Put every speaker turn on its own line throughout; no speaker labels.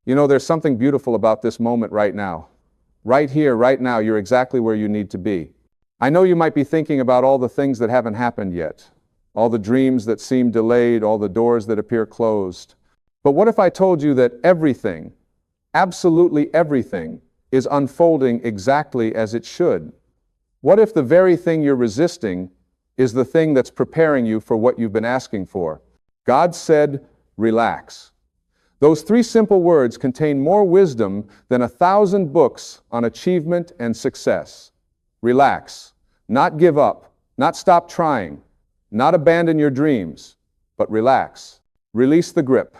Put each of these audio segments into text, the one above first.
You know, there's something beautiful about this moment right now. Right here, right now, you're exactly where you need to be. I know you might be thinking about all the things that haven't happened yet, all the dreams that seem delayed, all the doors that appear closed. But what if I told you that everything, absolutely everything, is unfolding exactly as it should? What if the very thing you're resisting is the thing that's preparing you for what you've been asking for? God said, relax. Those 3 simple words contain more wisdom than 1,000 books on achievement and success. Relax. Not give up. Not stop trying. Not abandon your dreams. But relax. Release the grip.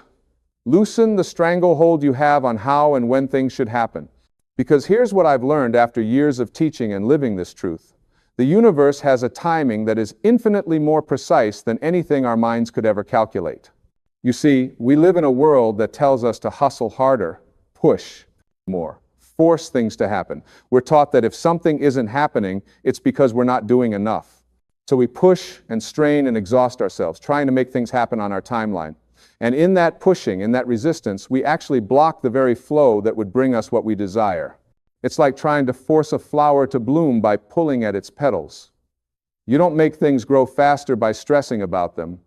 Loosen the stranglehold you have on how and when things should happen. Because here's what I've learned after years of teaching and living this truth. The universe has a timing that is infinitely more precise than anything our minds could ever calculate. You see, we live in a world that tells us to hustle harder, push more, force things to happen. We're taught that if something isn't happening, it's because we're not doing enough. So we push and strain and exhaust ourselves, trying to make things happen on our timeline. And in that pushing, in that resistance, we actually block the very flow that would bring us what we desire. It's like trying to force a flower to bloom by pulling at its petals. You don't make things grow faster by stressing about them.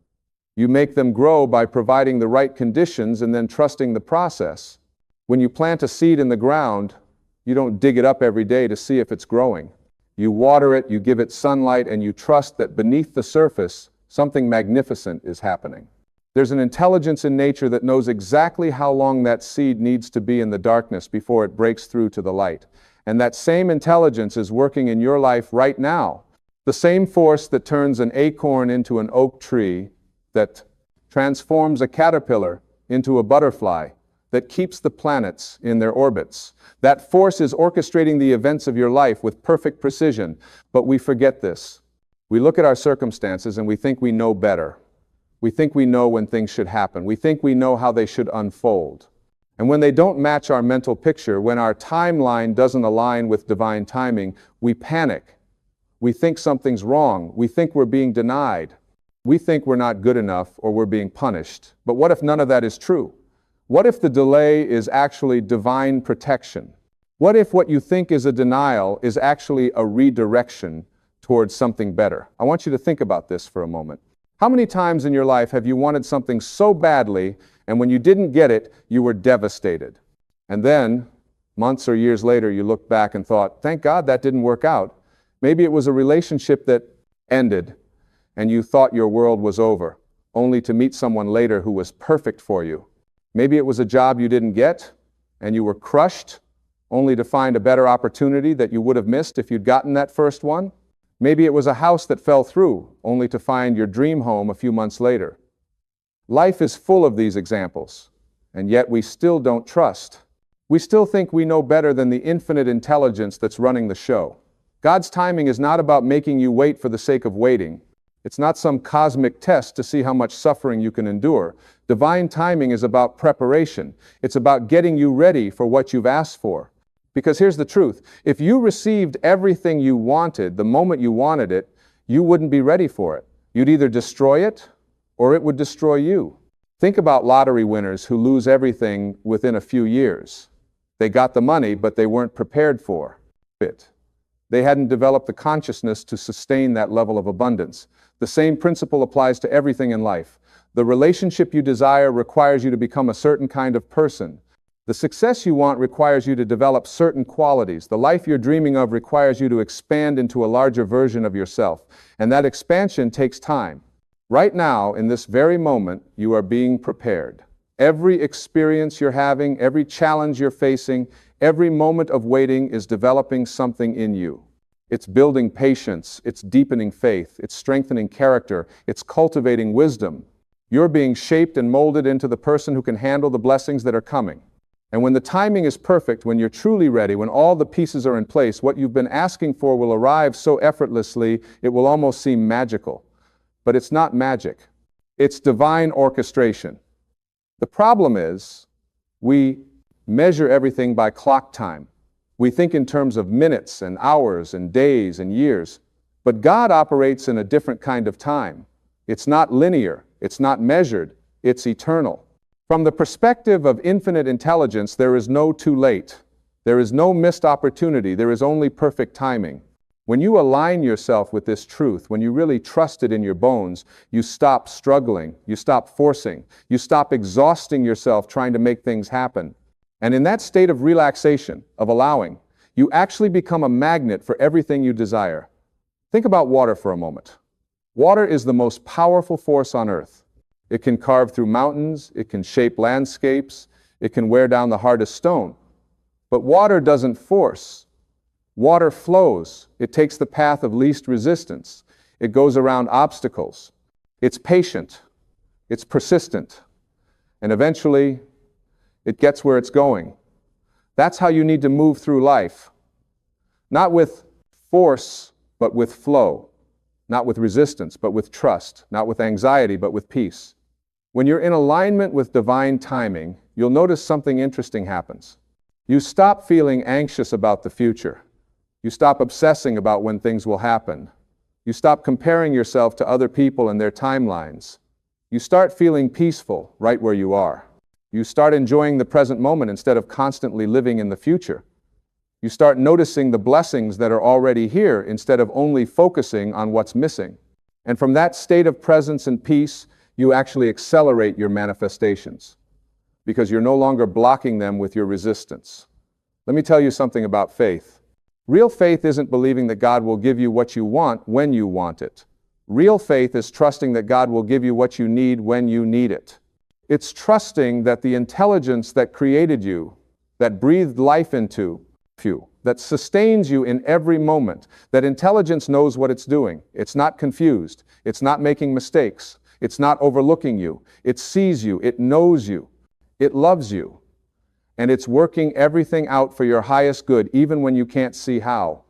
You make them grow by providing the right conditions and then trusting the process. When you plant a seed in the ground, you don't dig it up every day to see if it's growing. You water it, you give it sunlight, and you trust that beneath the surface, something magnificent is happening. There's an intelligence in nature that knows exactly how long that seed needs to be in the darkness before it breaks through to the light. And that same intelligence is working in your life right now. The same force that turns an acorn into an oak tree, that transforms a caterpillar into a butterfly, that keeps the planets in their orbits. That force is orchestrating the events of your life with perfect precision. But we forget this. We look at our circumstances and we think we know better. We think we know when things should happen. We think we know how they should unfold. And when they don't match our mental picture, when our timeline doesn't align with divine timing, we panic. We think something's wrong. We think we're being denied. We think we're not good enough or we're being punished. But what if none of that is true? What if the delay is actually divine protection? What if what you think is a denial is actually a redirection towards something better? I want you to think about this for a moment. How many times in your life have you wanted something so badly, and when you didn't get it, you were devastated? And then, months or years later, you looked back and thought, thank God that didn't work out. Maybe it was a relationship that ended, and you thought your world was over, only to meet someone later who was perfect for you. Maybe it was a job you didn't get, and you were crushed, only to find a better opportunity that you would have missed if you'd gotten that first one. Maybe it was a house that fell through, only to find your dream home a few months later. Life is full of these examples, and yet we still don't trust. We still think we know better than the infinite intelligence that's running the show. God's timing is not about making you wait for the sake of waiting. It's not some cosmic test to see how much suffering you can endure. Divine timing is about preparation. It's about getting you ready for what you've asked for. Because here's the truth. If you received everything you wanted the moment you wanted it, you wouldn't be ready for it. You'd either destroy it or it would destroy you. Think about lottery winners who lose everything within a few years. They got the money, but they weren't prepared for it. They hadn't developed the consciousness to sustain that level of abundance. The same principle applies to everything in life. The relationship you desire requires you to become a certain kind of person. The success you want requires you to develop certain qualities. The life you're dreaming of requires you to expand into a larger version of yourself. And that expansion takes time. Right now, in this very moment, you are being prepared. Every experience you're having, every challenge you're facing, every moment of waiting is developing something in you. It's building patience, it's deepening faith, it's strengthening character, it's cultivating wisdom. You're being shaped and molded into the person who can handle the blessings that are coming. And when the timing is perfect, when you're truly ready, when all the pieces are in place, what you've been asking for will arrive so effortlessly, it will almost seem magical. But it's not magic. It's divine orchestration. The problem is, we measure everything by clock time. We think in terms of minutes and hours and days and years. But God operates in a different kind of time. It's not linear. It's not measured. It's eternal. From the perspective of infinite intelligence, there is no too late. There is no missed opportunity. There is only perfect timing. When you align yourself with this truth, when you really trust it in your bones, you stop struggling, you stop forcing, you stop exhausting yourself trying to make things happen. And in that state of relaxation, of allowing, you actually become a magnet for everything you desire. Think about water for a moment. Water is the most powerful force on earth. It can carve through mountains, it can shape landscapes, it can wear down the hardest stone. But water doesn't force. Water flows. It takes the path of least resistance. It goes around obstacles. It's patient. It's persistent. And eventually, it gets where it's going. That's how you need to move through life. Not with force, but with flow. Not with resistance, but with trust. Not with anxiety, but with peace. When you're in alignment with divine timing, you'll notice something interesting happens. You stop feeling anxious about the future. You stop obsessing about when things will happen. You stop comparing yourself to other people and their timelines. You start feeling peaceful right where you are. You start enjoying the present moment instead of constantly living in the future. You start noticing the blessings that are already here instead of only focusing on what's missing. And from that state of presence and peace, you actually accelerate your manifestations because you're no longer blocking them with your resistance. Let me tell you something about faith. Real faith isn't believing that God will give you what you want when you want it. Real faith is trusting that God will give you what you need when you need it. It's trusting that the intelligence that created you, that breathed life into you, that sustains you in every moment, that intelligence knows what it's doing. It's not confused. It's not making mistakes. It's not overlooking you. It sees you. It knows you. It loves you. And it's working everything out for your highest good, even when you can't see how.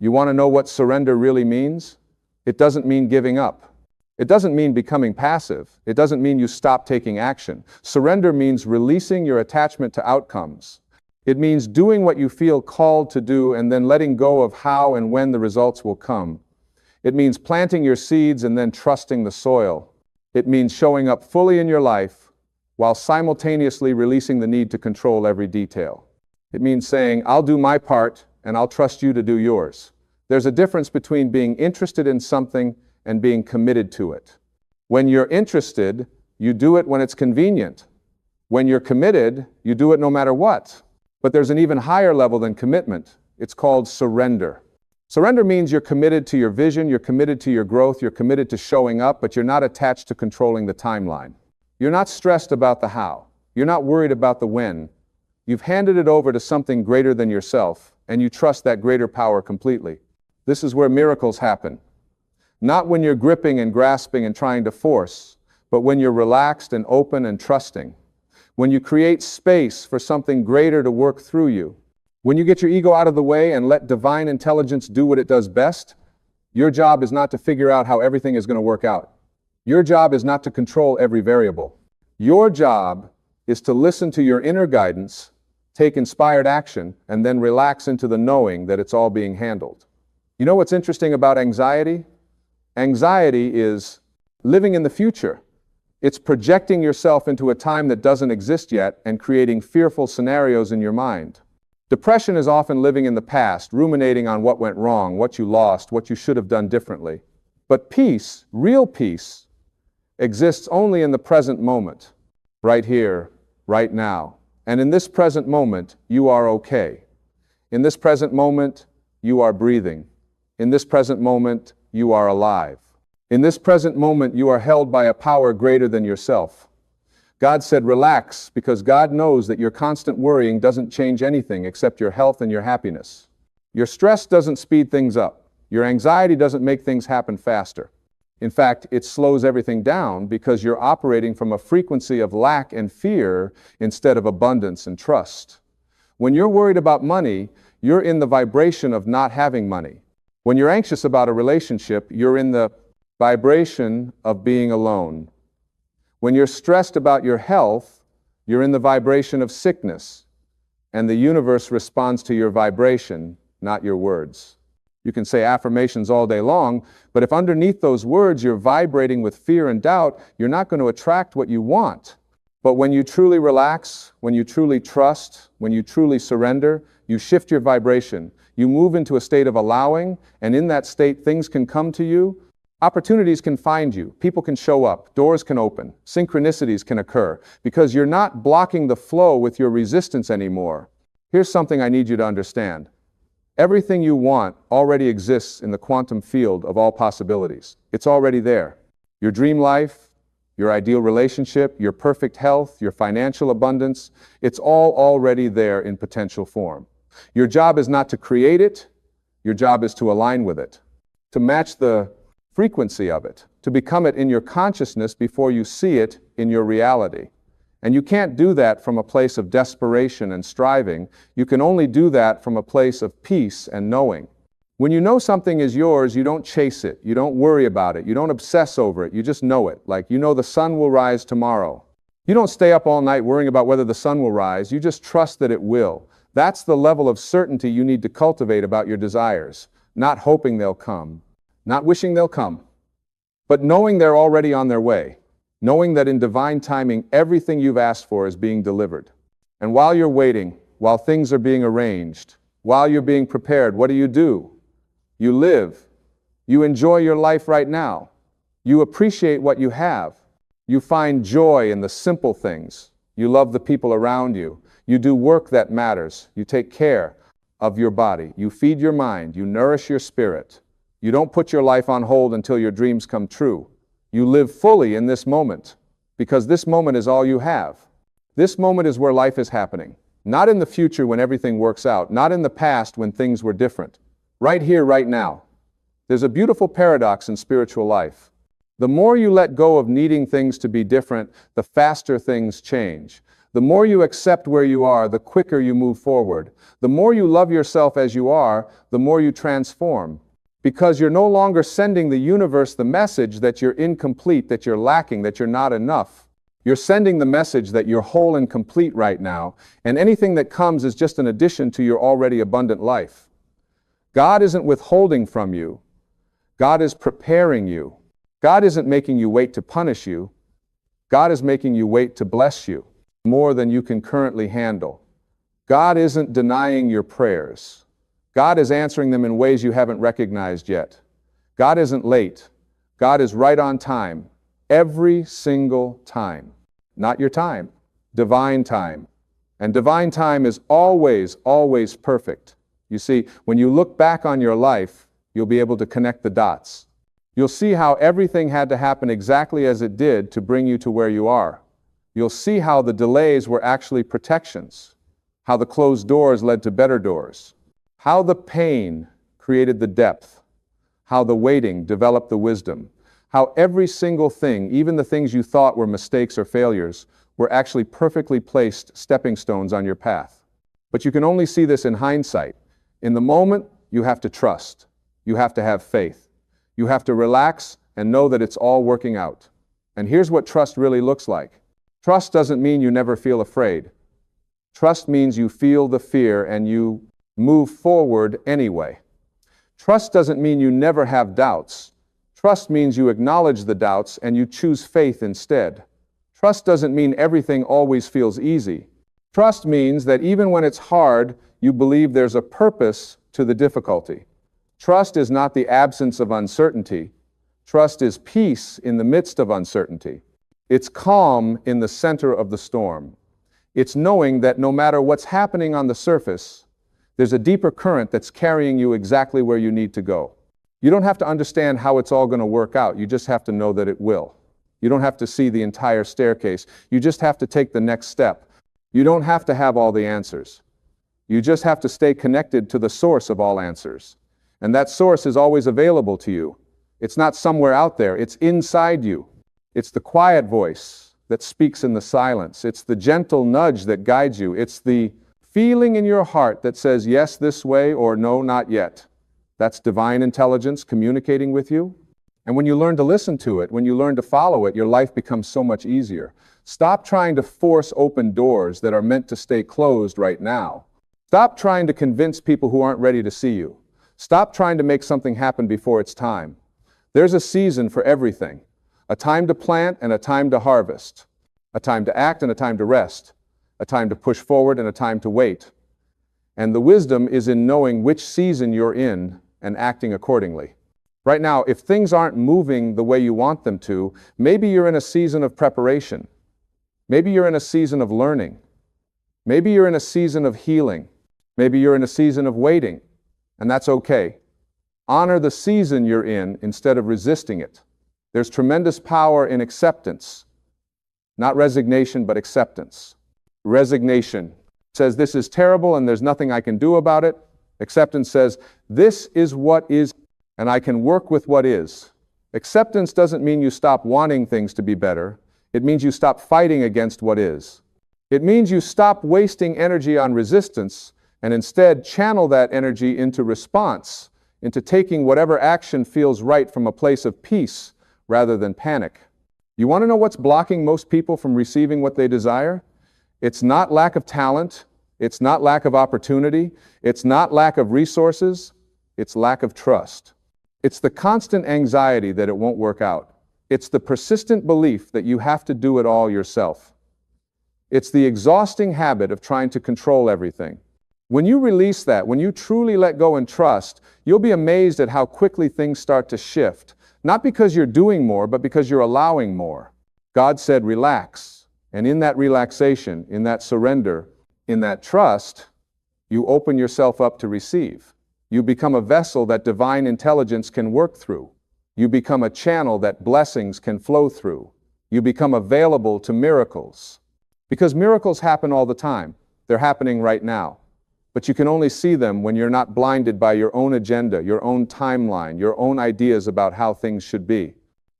You want to know what surrender really means? It doesn't mean giving up. It doesn't mean becoming passive. It doesn't mean you stop taking action. Surrender means releasing your attachment to outcomes. It means doing what you feel called to do and then letting go of how and when the results will come. It means planting your seeds and then trusting the soil. It means showing up fully in your life while simultaneously releasing the need to control every detail. It means saying, I'll do my part and I'll trust you to do yours. There's a difference between being interested in something and being committed to it. When you're interested, you do it when it's convenient. When you're committed, you do it no matter what. But there's an even higher level than commitment. It's called surrender. Surrender means you're committed to your vision, you're committed to your growth, you're committed to showing up, but you're not attached to controlling the timeline. You're not stressed about the how. You're not worried about the when. You've handed it over to something greater than yourself, and you trust that greater power completely. This is where miracles happen. Not when you're gripping and grasping and trying to force, but when you're relaxed and open and trusting. When you create space for something greater to work through you. When you get your ego out of the way and let divine intelligence do what it does best, your job is not to figure out how everything is going to work out. Your job is not to control every variable. Your job is to listen to your inner guidance, take inspired action, and then relax into the knowing that it's all being handled. You know what's interesting about anxiety? Anxiety is living in the future. It's projecting yourself into a time that doesn't exist yet and creating fearful scenarios in your mind. Depression is often living in the past, ruminating on what went wrong, what you lost, what you should have done differently. But peace, real peace, exists only in the present moment, right here, right now. And in this present moment, you are okay. In this present moment, you are breathing. In this present moment, you are alive. In this present moment, you are held by a power greater than yourself. God said, relax, because God knows that your constant worrying doesn't change anything except your health and your happiness. Your stress doesn't speed things up. Your anxiety doesn't make things happen faster. In fact, it slows everything down because you're operating from a frequency of lack and fear instead of abundance and trust. When you're worried about money, you're in the vibration of not having money. When you're anxious about a relationship, you're in the vibration of being alone. When you're stressed about your health, you're in the vibration of sickness, and the universe responds to your vibration, not your words. You can say affirmations all day long, but if underneath those words you're vibrating with fear and doubt, you're not going to attract what you want. But when you truly relax, when you truly trust, when you truly surrender, you shift your vibration. You move into a state of allowing, and in that state, things can come to you. Opportunities can find you. People can show up. Doors can open. Synchronicities can occur because you're not blocking the flow with your resistance anymore. Here's something I need you to understand. Everything you want already exists in the quantum field of all possibilities. It's already there. Your dream life, your ideal relationship, your perfect health, your financial abundance, it's all already there in potential form. Your job is not to create it, your job is to align with it, to match the frequency of it, to become it in your consciousness before you see it in your reality. And you can't do that from a place of desperation and striving. You can only do that from a place of peace and knowing. When you know something is yours, you don't chase it. You don't worry about it. You don't obsess over it. You just know it. Like you know the sun will rise tomorrow. You don't stay up all night worrying about whether the sun will rise. You just trust that it will. That's the level of certainty you need to cultivate about your desires. Not hoping they'll come. Not wishing they'll come. But knowing they're already on their way. Knowing that in divine timing, everything you've asked for is being delivered. And while you're waiting, while things are being arranged, while you're being prepared, what do? You live. You enjoy your life right now. You appreciate what you have. You find joy in the simple things. You love the people around you. You do work that matters. You take care of your body. You feed your mind. You nourish your spirit. You don't put your life on hold until your dreams come true. You live fully in this moment, because this moment is all you have. This moment is where life is happening. Not in the future when everything works out, not in the past when things were different. Right here, right now. There's a beautiful paradox in spiritual life. The more you let go of needing things to be different, the faster things change. The more you accept where you are, the quicker you move forward. The more you love yourself as you are, the more you transform. Because you're no longer sending the universe the message that you're incomplete, that you're lacking, that you're not enough. You're sending the message that you're whole and complete right now, and anything that comes is just an addition to your already abundant life. God isn't withholding from you. God is preparing you. God isn't making you wait to punish you. God is making you wait to bless you more than you can currently handle. God isn't denying your prayers. God is answering them in ways you haven't recognized yet. God isn't late. God is right on time. Every single time. Not your time. Divine time. And divine time is always, always perfect. You see, when you look back on your life, you'll be able to connect the dots. You'll see how everything had to happen exactly as it did to bring you to where you are. You'll see how the delays were actually protections. How the closed doors led to better doors. How the pain created the depth, how the waiting developed the wisdom, how every single thing, even the things you thought were mistakes or failures, were actually perfectly placed stepping stones on your path. But you can only see this in hindsight. In the moment, you have to trust. You have to have faith. You have to relax and know that it's all working out. And here's what trust really looks like. Trust doesn't mean you never feel afraid. Trust means you feel the fear and you move forward anyway. Trust doesn't mean you never have doubts. Trust means you acknowledge the doubts and you choose faith instead. Trust doesn't mean everything always feels easy. Trust means that even when it's hard, you believe there's a purpose to the difficulty. Trust is not the absence of uncertainty. Trust is peace in the midst of uncertainty. It's calm in the center of the storm. It's knowing that no matter what's happening on the surface, there's a deeper current that's carrying you exactly where you need to go. You don't have to understand how it's all going to work out. You just have to know that it will. You don't have to see the entire staircase. You just have to take the next step. You don't have to have all the answers. You just have to stay connected to the source of all answers. And that source is always available to you. It's not somewhere out there. It's inside you. It's the quiet voice that speaks in the silence. It's the gentle nudge that guides you. It's the feeling in your heart that says yes this way or no, not yet. That's divine intelligence communicating with you. And when you learn to listen to it, when you learn to follow it, your life becomes so much easier. Stop trying to force open doors that are meant to stay closed right now. Stop trying to convince people who aren't ready to see you. Stop trying to make something happen before it's time. There's a season for everything. A time to plant and a time to harvest. a time to act and a time to rest, a time to push forward and a time to wait. And the wisdom is in knowing which season you're in and acting accordingly. Right now, if things aren't moving the way you want them to, maybe you're in a season of preparation. Maybe you're in a season of learning. Maybe you're in a season of healing. Maybe you're in a season of waiting, and that's okay. Honor the season you're in instead of resisting it. There's tremendous power in acceptance. Not resignation, but acceptance. Resignation says this is terrible and there's nothing I can do about it. Acceptance says this is what is and I can work with what is. Acceptance doesn't mean you stop wanting things to be better. It means you stop fighting against what is. It means you stop wasting energy on resistance and instead channel that energy into response, into taking whatever action feels right from a place of peace rather than panic. You want to know what's blocking most people from receiving what they desire? It's not lack of talent. It's not lack of opportunity. It's not lack of resources. It's lack of trust. It's the constant anxiety that it won't work out. It's the persistent belief that you have to do it all yourself. It's the exhausting habit of trying to control everything. When you release that, when you truly let go and trust, you'll be amazed at how quickly things start to shift. Not because you're doing more, but because you're allowing more. God said, relax. And in that relaxation, in that surrender, in that trust, you open yourself up to receive. You become a vessel that divine intelligence can work through. You become a channel that blessings can flow through. You become available to miracles. Because miracles happen all the time. They're happening right now. But you can only see them when you're not blinded by your own agenda, your own timeline, your own ideas about how things should be.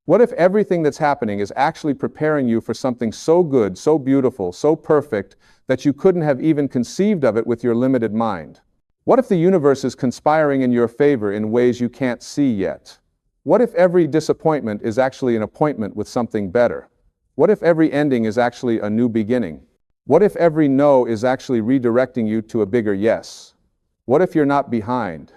What if everything that's happening is actually preparing you for something so good, so beautiful, so perfect, that you couldn't have even conceived of it with your limited mind? What if the universe is conspiring in your favor in ways you can't see yet? What if every disappointment is actually an appointment with something better? What if every ending is actually a new beginning? What if every no is actually redirecting you to a bigger yes? What if you're not behind?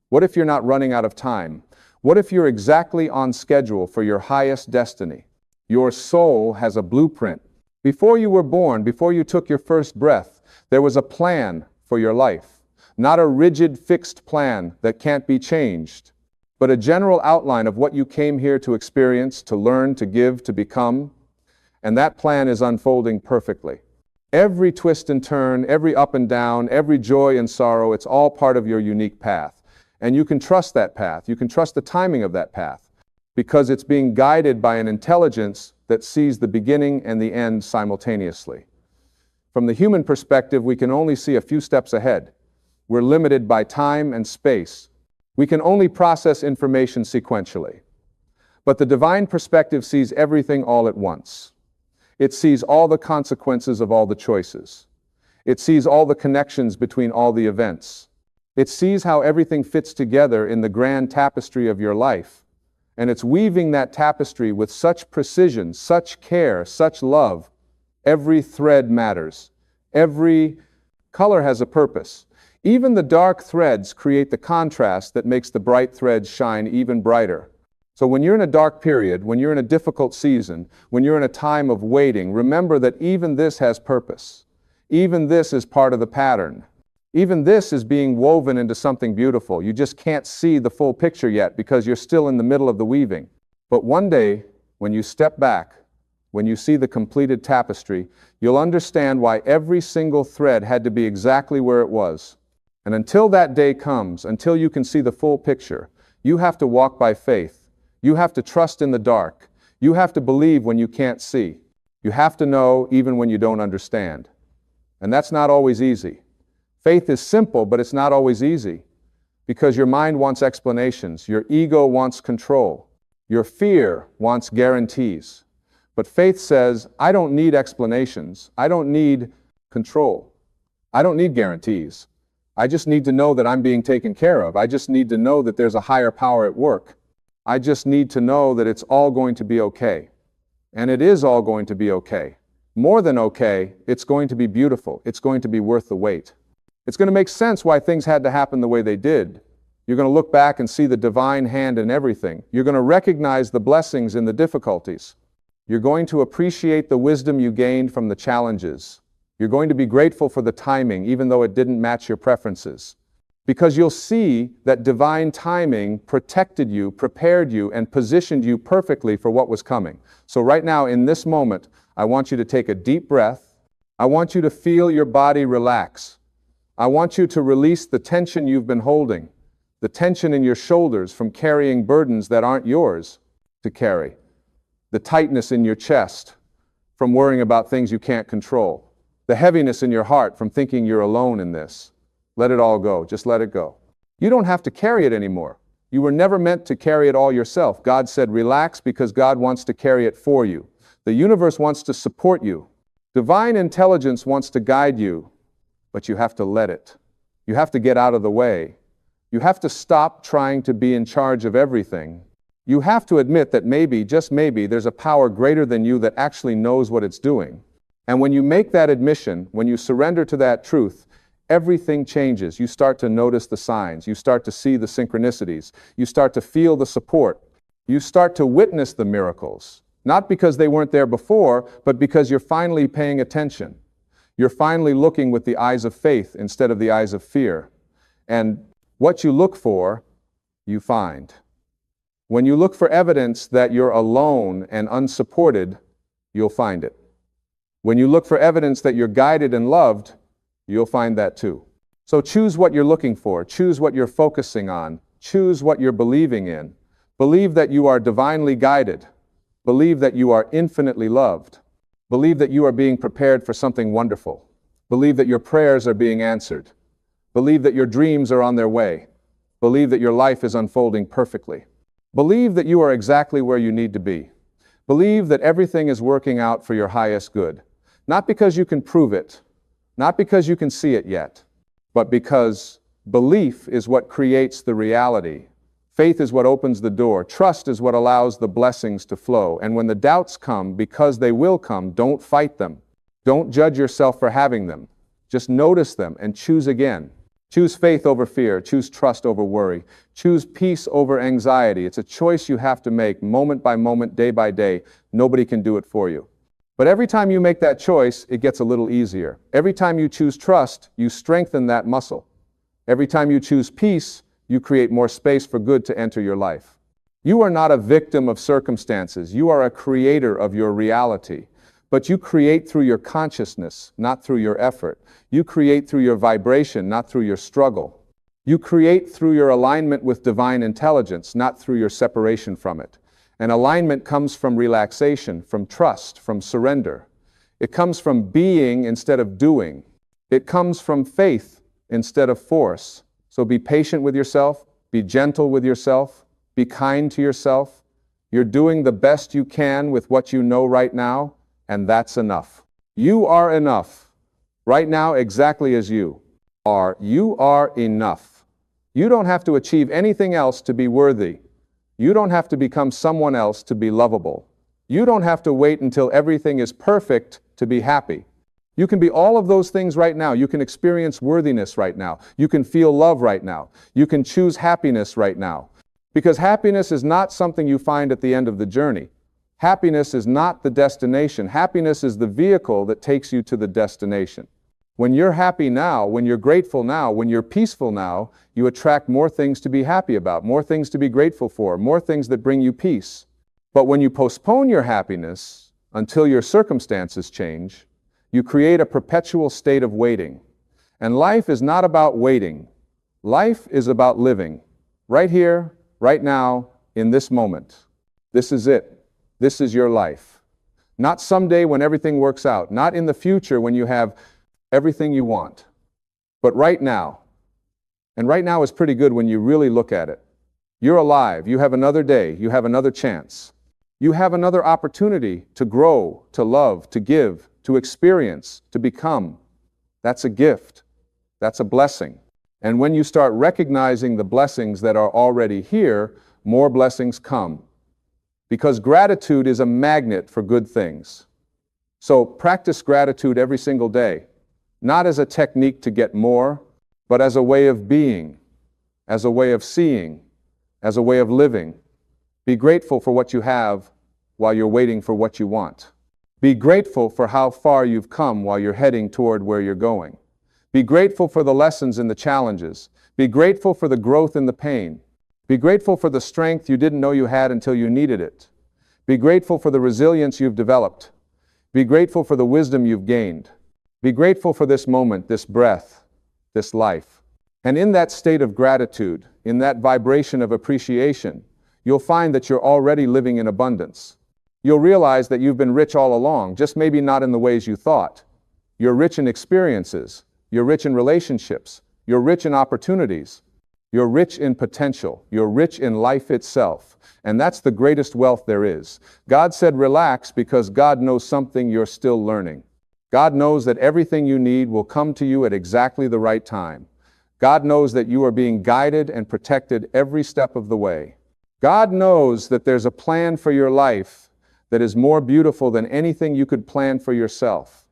What if you're not running out of time? What if you're exactly on schedule for your highest destiny? Your soul has a blueprint. Before you were born, before you took your first breath, there was a plan for your life. Not a rigid, fixed plan that can't be changed, but a general outline of what you came here to experience, to learn, to give, to become. And that plan is unfolding perfectly. Every twist and turn, every up and down, every joy and sorrow, it's all part of your unique path. And you can trust that path. You can trust the timing of that path because it's being guided by an intelligence that sees the beginning and the end simultaneously. From the human perspective, we can only see a few steps ahead. We're limited by time and space. We can only process information sequentially. But the divine perspective sees everything all at once. It sees all the consequences of all the choices. It sees all the connections between all the events. It sees how everything fits together in the grand tapestry of your life. And it's weaving that tapestry with such precision, such care, such love. Every thread matters. Every color has a purpose. Even the dark threads create the contrast that makes the bright threads shine even brighter. So when you're in a dark period, when you're in a difficult season, when you're in a time of waiting, remember that even this has purpose. Even this is part of the pattern. Even this is being woven into something beautiful. You just can't see the full picture yet because you're still in the middle of the weaving. But one day, when you step back, when you see the completed tapestry, you'll understand why every single thread had to be exactly where it was. And until that day comes, until you can see the full picture, you have to walk by faith. You have to trust in the dark. You have to believe when you can't see. You have to know even when you don't understand. And that's not always easy. Faith is simple, but it's not always easy. Because your mind wants explanations. Your ego wants control. Your fear wants guarantees. But faith says, I don't need explanations. I don't need control. I don't need guarantees. I just need to know that I'm being taken care of. I just need to know that there's a higher power at work. I just need to know that it's all going to be okay. And it is all going to be okay. More than okay, it's going to be beautiful. It's going to be worth the wait. It's going to make sense why things had to happen the way they did. You're going to look back and see the divine hand in everything. You're going to recognize the blessings in the difficulties. You're going to appreciate the wisdom you gained from the challenges. You're going to be grateful for the timing, even though it didn't match your preferences. Because you'll see that divine timing protected you, prepared you, and positioned you perfectly for what was coming. So right now, in this moment, I want you to take a deep breath. I want you to feel your body relax. I want you to release the tension you've been holding, the tension in your shoulders from carrying burdens that aren't yours to carry, the tightness in your chest from worrying about things you can't control, the heaviness in your heart from thinking you're alone in this. Let it all go. Just let it go. You don't have to carry it anymore. You were never meant to carry it all yourself. God said, relax, because God wants to carry it for you. The universe wants to support you. Divine intelligence wants to guide you, but you have to let it. You have to get out of the way. You have to stop trying to be in charge of everything. You have to admit that maybe, just maybe, there's a power greater than you that actually knows what it's doing. And when you make that admission, when you surrender to that truth, everything changes. You start to notice the signs. You start to see the synchronicities. You start to feel the support. You start to witness the miracles. Not because they weren't there before, but because you're finally paying attention. You're finally looking with the eyes of faith instead of the eyes of fear. And what you look for, you find. When you look for evidence that you're alone and unsupported, you'll find it. When you look for evidence that you're guided and loved, you'll find that too. So choose what you're looking for. Choose what you're focusing on. Choose what you're believing in. Believe that you are divinely guided. Believe that you are infinitely loved. Believe that you are being prepared for something wonderful. Believe that your prayers are being answered. Believe that your dreams are on their way. Believe that your life is unfolding perfectly. Believe that you are exactly where you need to be. Believe that everything is working out for your highest good. Not because you can prove it, not because you can see it yet, but because belief is what creates the reality. Faith is what opens the door. Trust is what allows the blessings to flow. And when the doubts come, because they will come, don't fight them. Don't judge yourself for having them. Just notice them and choose again. Choose faith over fear. Choose trust over worry. Choose peace over anxiety. It's a choice you have to make moment by moment, day by day. Nobody can do it for you. But every time you make that choice, it gets a little easier. Every time you choose trust, you strengthen that muscle. Every time you choose peace, you create more space for good to enter your life. You are not a victim of circumstances. You are a creator of your reality. But you create through your consciousness, not through your effort. You create through your vibration, not through your struggle. You create through your alignment with divine intelligence, not through your separation from it. And alignment comes from relaxation, from trust, from surrender. It comes from being instead of doing. It comes from faith instead of force. So be patient with yourself, be gentle with yourself, be kind to yourself. You're doing the best you can with what you know right now, and that's enough. You are enough. Right now, exactly as you are. You are enough. You don't have to achieve anything else to be worthy. You don't have to become someone else to be lovable. You don't have to wait until everything is perfect to be happy. You can be all of those things right now. You can experience worthiness right now. You can feel love right now. You can choose happiness right now. Because happiness is not something you find at the end of the journey. Happiness is not the destination. Happiness is the vehicle that takes you to the destination. When you're happy now, when you're grateful now, when you're peaceful now, you attract more things to be happy about, more things to be grateful for, more things that bring you peace. But when you postpone your happiness until your circumstances change, you create a perpetual state of waiting. And life is not about waiting. Life is about living. Right here, right now, in this moment. This is it. This is your life. Not someday when everything works out. Not in the future when you have everything you want. But right now. And right now is pretty good when you really look at it. You're alive. You have another day. You have another chance. You have another opportunity to grow, to love, to give, to experience, to become. That's a gift. That's a blessing. And when you start recognizing the blessings that are already here, more blessings come. Because gratitude is a magnet for good things. So practice gratitude every single day. Not as a technique to get more, but as a way of being, as a way of seeing, as a way of living. Be grateful for what you have while you're waiting for what you want. Be grateful for how far you've come while you're heading toward where you're going. Be grateful for the lessons and the challenges. Be grateful for the growth and the pain. Be grateful for the strength you didn't know you had until you needed it. Be grateful for the resilience you've developed. Be grateful for the wisdom you've gained. Be grateful for this moment, this breath, this life. And in that state of gratitude, in that vibration of appreciation, you'll find that you're already living in abundance. You'll realize that you've been rich all along, just maybe not in the ways you thought. You're rich in experiences. You're rich in relationships. You're rich in opportunities. You're rich in potential. You're rich in life itself. And that's the greatest wealth there is. God said relax because God knows something you're still learning. God knows that everything you need will come to you at exactly the right time. God knows that you are being guided and protected every step of the way. God knows that there's a plan for your life that is more beautiful than anything you could plan for yourself.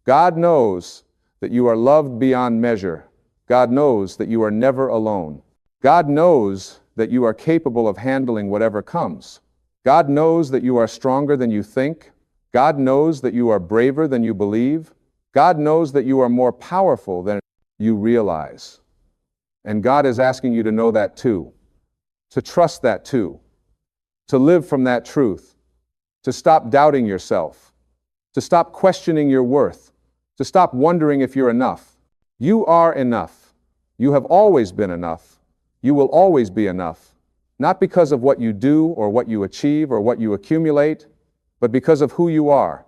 God knows that you are loved beyond measure. God knows that you are never alone. God knows that you are capable of handling whatever comes. God knows that you are stronger than you think. God knows that you are braver than you believe. God knows that you are more powerful than you realize. And God is asking you to know that too, to trust that too, to live from that truth, to stop doubting yourself, to stop questioning your worth, to stop wondering if you're enough. You are enough. You have always been enough. You will always be enough, not because of what you do or what you achieve or what you accumulate, but because of who you are,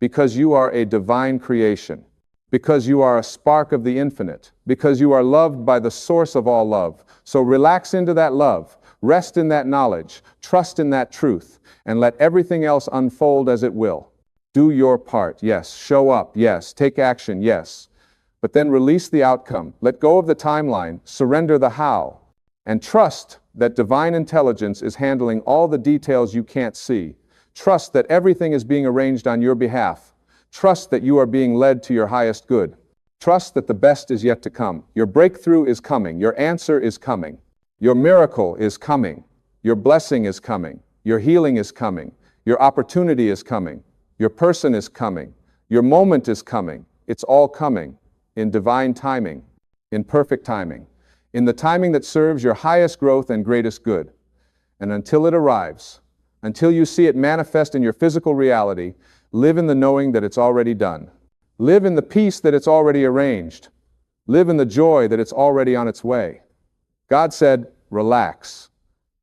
because you are a divine creation, because you are a spark of the infinite, because you are loved by the source of all love. So relax into that love, rest in that knowledge, trust in that truth, and let everything else unfold as it will. Do your part, yes. Show up, yes. Take action, yes. But then release the outcome, let go of the timeline, surrender the how, and trust that divine intelligence is handling all the details you can't see. Trust that everything is being arranged on your behalf. Trust that you are being led to your highest good. Trust that the best is yet to come. Your breakthrough is coming. Your answer is coming. Your miracle is coming. Your blessing is coming. Your healing is coming. Your opportunity is coming. Your person is coming. Your moment is coming. It's all coming in divine timing, in perfect timing, in the timing that serves your highest growth and greatest good. And until it arrives, until you see it manifest in your physical reality, live in the knowing that it's already done. Live in the peace that it's already arranged. Live in the joy that it's already on its way. God said, relax.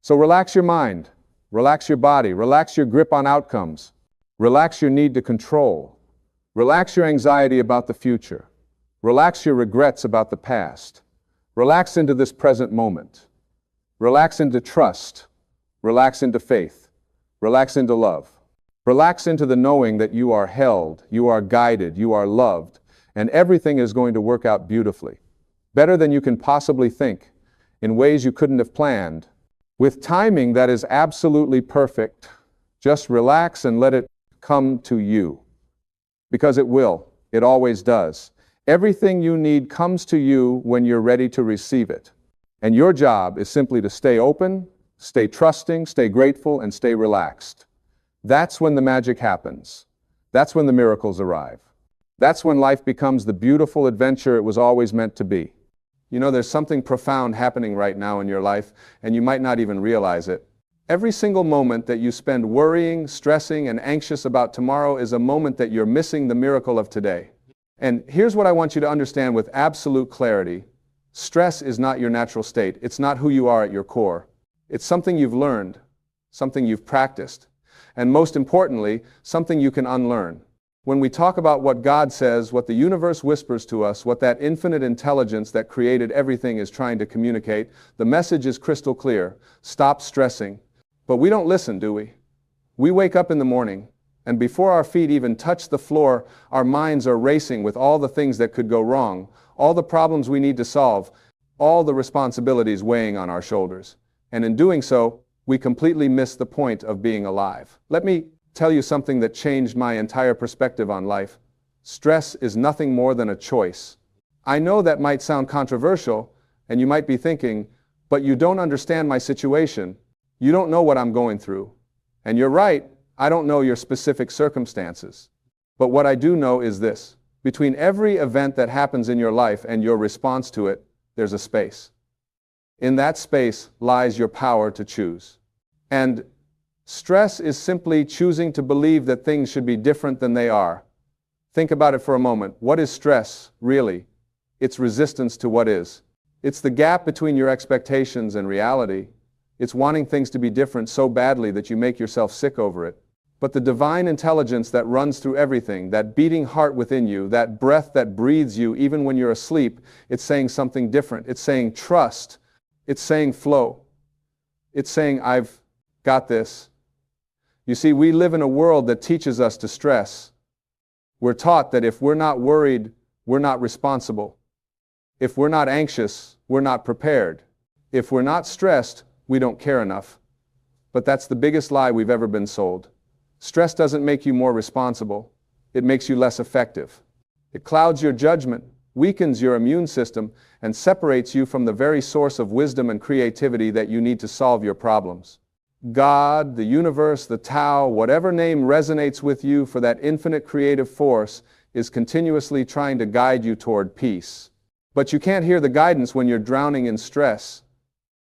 So relax your mind, relax your body, relax your grip on outcomes, relax your need to control, relax your anxiety about the future, relax your regrets about the past, relax into this present moment, relax into trust, relax into faith, relax into love. Relax into the knowing that you are held, you are guided, you are loved, and everything is going to work out beautifully, better than you can possibly think, in ways you couldn't have planned, with timing that is absolutely perfect. Just relax and let it come to you, because it will. It always does. Everything you need comes to you when you're ready to receive it. And your job is simply to stay open, stay trusting, stay grateful, and stay relaxed. That's when the magic happens. That's when the miracles arrive. That's when life becomes the beautiful adventure it was always meant to be. You know, there's something profound happening right now in your life, and you might not even realize it. Every single moment that you spend worrying, stressing, and anxious about tomorrow is a moment that you're missing the miracle of today. And here's what I want you to understand with absolute clarity. Stress is not your natural state. It's not who you are at your core. It's something you've learned, something you've practiced, and most importantly, something you can unlearn. When we talk about what God says, what the universe whispers to us, what that infinite intelligence that created everything is trying to communicate, the message is crystal clear. Stop stressing. But we don't listen, do we? We wake up in the morning, and before our feet even touch the floor, our minds are racing with all the things that could go wrong, all the problems we need to solve, all the responsibilities weighing on our shoulders. And in doing so, we completely miss the point of being alive. Let me tell you something that changed my entire perspective on life. Stress is nothing more than a choice. I know that might sound controversial, and you might be thinking, but you don't understand my situation. You don't know what I'm going through. And you're right, I don't know your specific circumstances. But what I do know is this. Between every event that happens in your life and your response to it, there's a space. In that space lies your power to choose. And stress is simply choosing to believe that things should be different than they are. Think about it for a moment. What is stress, really? It's resistance to what is. It's the gap between your expectations and reality. It's wanting things to be different so badly that you make yourself sick over it. But the divine intelligence that runs through everything, that beating heart within you, that breath that breathes you even when you're asleep, it's saying something different. It's saying trust. It's saying flow. It's saying, I've got this. You see, we live in a world that teaches us to stress. We're taught that if we're not worried, we're not responsible. If we're not anxious, we're not prepared. If we're not stressed, we don't care enough. But that's the biggest lie we've ever been sold. Stress doesn't make you more responsible. It makes you less effective. It clouds your judgment, weakens your immune system, and separates you from the very source of wisdom and creativity that you need to solve your problems. God, the universe, the Tao, whatever name resonates with you for that infinite creative force, is continuously trying to guide you toward peace. But you can't hear the guidance when you're drowning in stress.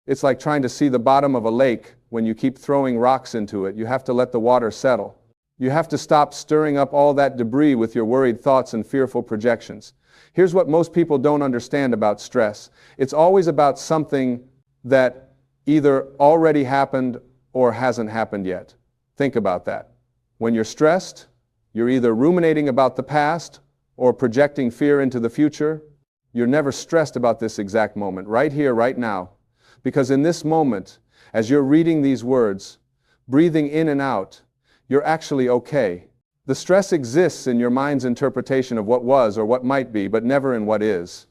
It's like trying to see the bottom of a lake when you keep throwing rocks into it. You have to let the water settle. You have to stop stirring up all that debris with your worried thoughts and fearful projections. Here's what most people don't understand about stress. It's always about something that either already happened or hasn't happened yet. Think about that. When you're stressed, you're either ruminating about the past or projecting fear into the future. You're never stressed about this exact moment, right here, right now. Because in this moment, as you're reading these words, breathing in and out, you're actually okay. The stress exists in your mind's interpretation of what was or what might be, but never in what is.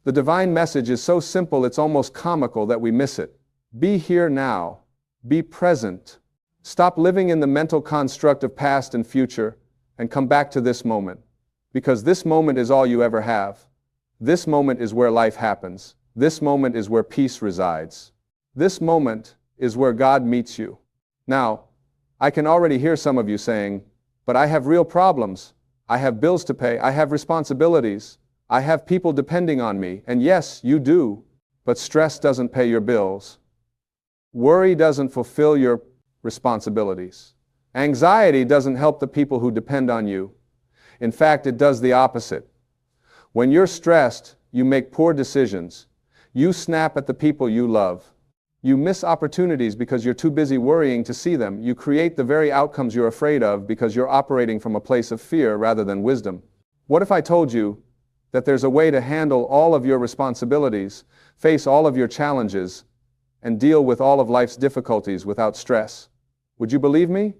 The divine message is so simple it's almost comical that we miss it. Be here now. Be present. Stop living in the mental construct of past and future and come back to this moment. Because this moment is all you ever have. This moment is where life happens. This moment is where peace resides. This moment is where God meets you. Now, I can already hear some of you saying, but I have real problems. I have bills to pay. I have responsibilities. I have people depending on me. And yes, you do. But stress doesn't pay your bills. Worry doesn't fulfill your responsibilities. Anxiety doesn't help the people who depend on you. In fact, it does the opposite. When you're stressed, you make poor decisions. You snap at the people you love. You miss opportunities because you're too busy worrying to see them. You create the very outcomes you're afraid of because you're operating from a place of fear rather than wisdom. What if I told you that there's a way to handle all of your responsibilities, face all of your challenges, and deal with all of life's difficulties without stress? Would you believe me?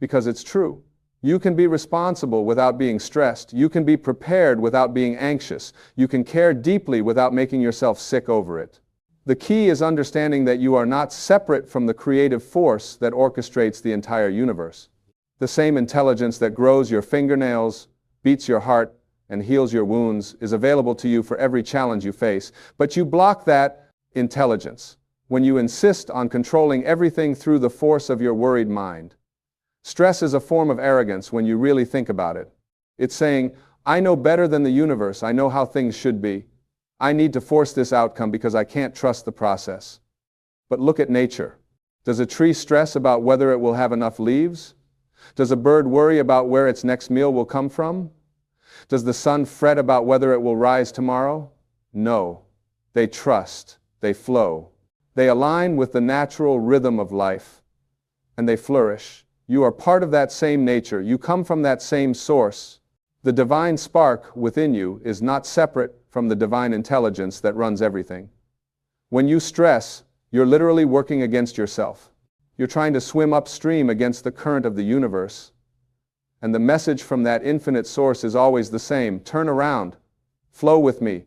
Because it's true. You can be responsible without being stressed. You can be prepared without being anxious. You can care deeply without making yourself sick over it. The key is understanding that you are not separate from the creative force that orchestrates the entire universe. The same intelligence that grows your fingernails, beats your heart, and heals your wounds is available to you for every challenge you face. But you block that intelligence when you insist on controlling everything through the force of your worried mind. Stress is a form of arrogance when you really think about it. It's saying, I know better than the universe. I know how things should be. I need to force this outcome because I can't trust the process. But look at nature. Does a tree stress about whether it will have enough leaves? Does a bird worry about where its next meal will come from? Does the sun fret about whether it will rise tomorrow? No. They trust. They flow. They align with the natural rhythm of life. And they flourish. You are part of that same nature. You come from that same source. The divine spark within you is not separate from the divine intelligence that runs everything. When you stress, you're literally working against yourself. You're trying to swim upstream against the current of the universe. And the message from that infinite source is always the same. Turn around. Flow with me.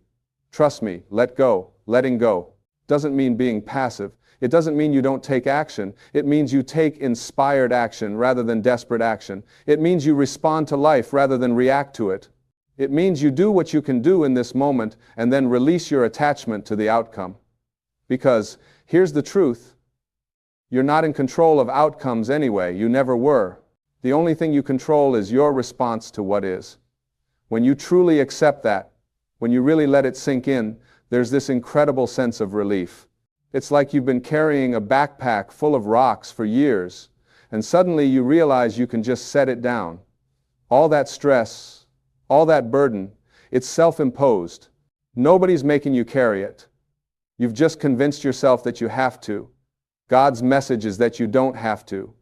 Trust me. Let go. Letting go doesn't mean being passive. It doesn't mean you don't take action. It means you take inspired action rather than desperate action. It means you respond to life rather than react to it. It means you do what you can do in this moment and then release your attachment to the outcome. Because here's the truth. You're not in control of outcomes anyway. You never were. The only thing you control is your response to what is. When you truly accept that, when you really let it sink in, there's this incredible sense of relief. It's like you've been carrying a backpack full of rocks for years, and suddenly you realize you can just set it down. All that stress, all that burden, it's self-imposed. Nobody's making you carry it. You've just convinced yourself that you have to. God's message is that you don't have to.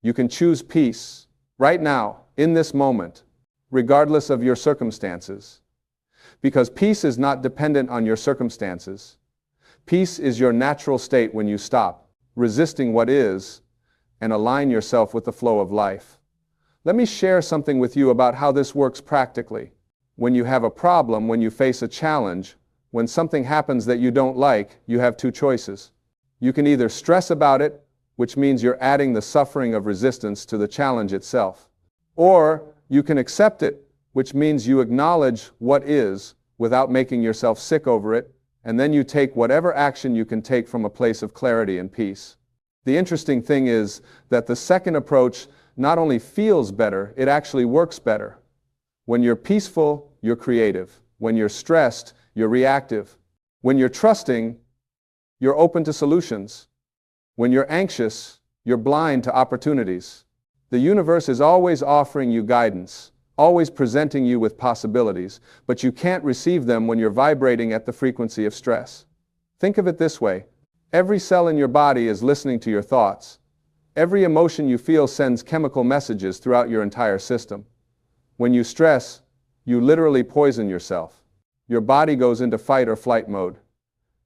You can choose peace, right now, in this moment, regardless of your circumstances. Because peace is not dependent on your circumstances. Peace is your natural state when you stop resisting what is and align yourself with the flow of life. Let me share something with you about how this works practically. When you have a problem, when you face a challenge, when something happens that you don't like, you have two choices. You can either stress about it, which means you're adding the suffering of resistance to the challenge itself. Or you can accept it, which means you acknowledge what is without making yourself sick over it, and then you take whatever action you can take from a place of clarity and peace. The interesting thing is that the second approach not only feels better, it actually works better. When you're peaceful, you're creative. When you're stressed, you're reactive. When you're trusting, you're open to solutions. When you're anxious, you're blind to opportunities. The universe is always offering you guidance, always presenting you with possibilities, but you can't receive them when you're vibrating at the frequency of stress. Think of it this way. Every cell in your body is listening to your thoughts. Every emotion you feel sends chemical messages throughout your entire system. When you stress, you literally poison yourself. Your body goes into fight or flight mode.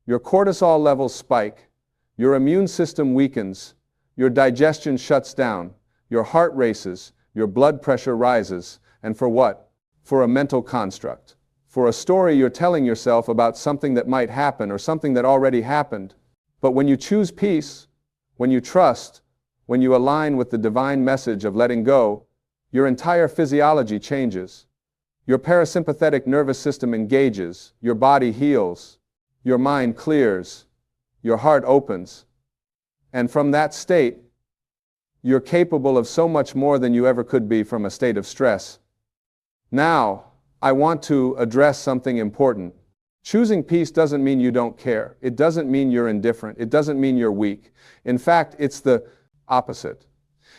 Your cortisol levels spike. Your immune system weakens. Your digestion shuts down. Your heart races. Your blood pressure rises. And for what? For a mental construct. For a story you're telling yourself about something that might happen or something that already happened. But when you choose peace, when you trust, when you align with the divine message of letting go, your entire physiology changes. Your parasympathetic nervous system engages, your body heals, your mind clears, your heart opens. And from that state, you're capable of so much more than you ever could be from a state of stress. Now, I want to address something important. Choosing peace doesn't mean you don't care. It doesn't mean you're indifferent. It doesn't mean you're weak. In fact, it's the opposite.